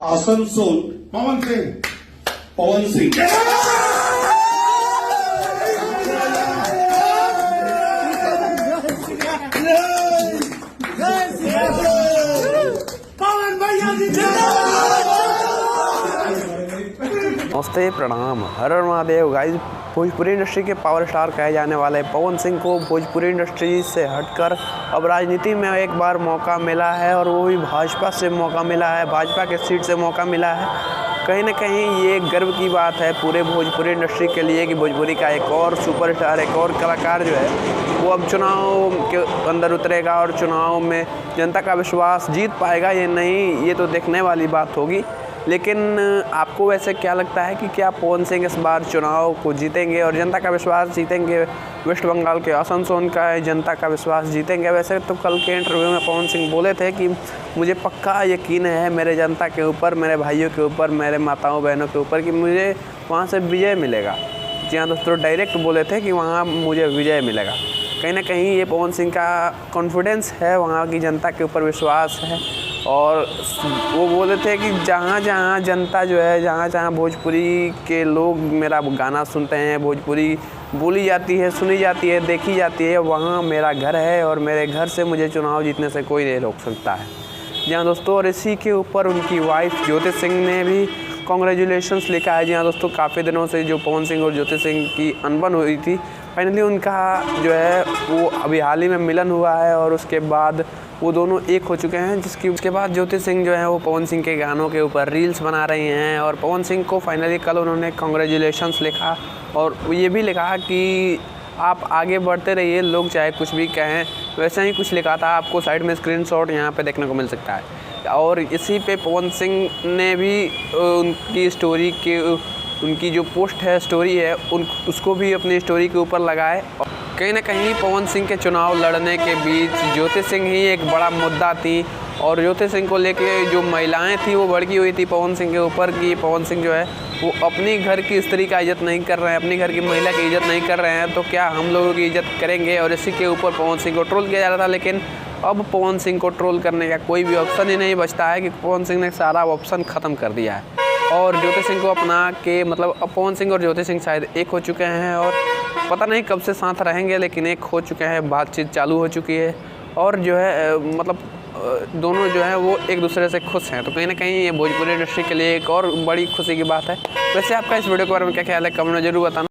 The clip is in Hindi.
आसनसोल पवन सिंह। पवन सिंह। पवन भैया नमस्ते, प्रणाम, हर हर महादेव। गाइस, भोजपुरी इंडस्ट्री के पावर स्टार कहे जाने वाले पवन सिंह को भोजपुरी इंडस्ट्री से हटकर अब राजनीति में एक बार मौका मिला है और वो भी भाजपा से मौका मिला है, भाजपा के सीट से मौका मिला है। कहीं ना कहीं ये गर्व की बात है पूरे भोजपुरी इंडस्ट्री के लिए कि भोजपुरी का एक और सुपरस्टार, एक और कलाकार जो है वो अब चुनाव के अंदर उतरेगा और चुनाव में जनता का विश्वास जीत पाएगा या नहीं, ये तो देखने वाली बात होगी। लेकिन आपको वैसे क्या लगता है कि क्या पवन सिंह इस बार चुनाव को जीतेंगे और जनता का विश्वास जीतेंगे? वेस्ट बंगाल के आसनसोल का जनता का विश्वास जीतेंगे। वैसे तो कल के इंटरव्यू में पवन सिंह बोले थे कि मुझे पक्का यकीन है मेरे जनता के ऊपर, मेरे भाइयों के ऊपर, मेरे माताओं बहनों के ऊपर कि मुझे वहाँ से विजय मिलेगा। जी हाँ दोस्तों, डायरेक्ट बोले थे कि वहाँ मुझे विजय मिलेगा। कहीं ना कहीं ये पवन सिंह का कॉन्फिडेंस है, वहाँ की जनता के ऊपर विश्वास है। और वो बोले थे कि जहाँ जहाँ जनता जो है, जहाँ जहाँ भोजपुरी के लोग मेरा गाना सुनते हैं, भोजपुरी बोली जाती है, सुनी जाती है, देखी जाती है, वहाँ मेरा घर है और मेरे घर से मुझे चुनाव जीतने से कोई नहीं रोक सकता है। जी हाँ दोस्तों, और इसी के ऊपर उनकी वाइफ ज्योति सिंह ने भी कॉन्ग्रेचुलेशंस लिखा है। जी हाँ दोस्तों, काफ़ी दिनों से जो पवन सिंह और ज्योति सिंह की अनबन हुई थी, फाइनली उनका जो है वो अभी हाल ही में मिलन हुआ है और उसके बाद वो दोनों एक हो चुके हैं। उसके बाद ज्योति सिंह जो है वो पवन सिंह के गानों के ऊपर रील्स बना रही हैं और पवन सिंह को फाइनली कल उन्होंने कॉन्ग्रेचुलेशंस लिखा और ये भी लिखा कि आप आगे बढ़ते रहिए, लोग चाहे कुछ भी कहें। वैसे ही कुछ लिखा था, आपको साइड में स्क्रीनशॉट यहाँ पे देखने को मिल सकता है। और इसी पे पवन सिंह ने भी उनकी स्टोरी के, उनकी जो पोस्ट है, स्टोरी है, उसको भी अपनी स्टोरी के ऊपर लगाए। कहीं ना कहीं पवन सिंह के चुनाव लड़ने के बीच ज्योति सिंह ही एक बड़ा मुद्दा थी और ज्योति सिंह को लेके जो महिलाएं थी वो भड़की हुई थी पवन सिंह के ऊपर कि पवन सिंह जो है वो अपनी घर की स्त्री का इज्जत नहीं कर रहे हैं, अपनी घर की महिला की इज्जत नहीं कर रहे हैं, तो क्या हम लोगों की इज्जत करेंगे। और इसी के ऊपर पवन सिंह को ट्रोल किया जा रहा था। लेकिन अब पवन सिंह को ट्रोल करने का कोई भी ऑप्शन ही नहीं बचता है कि पवन सिंह ने सारा ऑप्शन ख़त्म कर दिया है और ज्योति सिंह को अपना के, मतलब अब पवन सिंह और ज्योति सिंह शायद एक हो चुके हैं और पता नहीं कब से साथ रहेंगे, लेकिन एक हो चुके हैं, बातचीत चालू हो चुकी है और जो है मतलब दोनों जो है वो एक दूसरे से खुश हैं। तो कहीं ना कहीं ये भोजपुरी इंडस्ट्री के लिए एक और बड़ी खुशी की बात है। वैसे आपका इस वीडियो के बारे में क्या ख्याल है, कमेंट में जरूर बताना।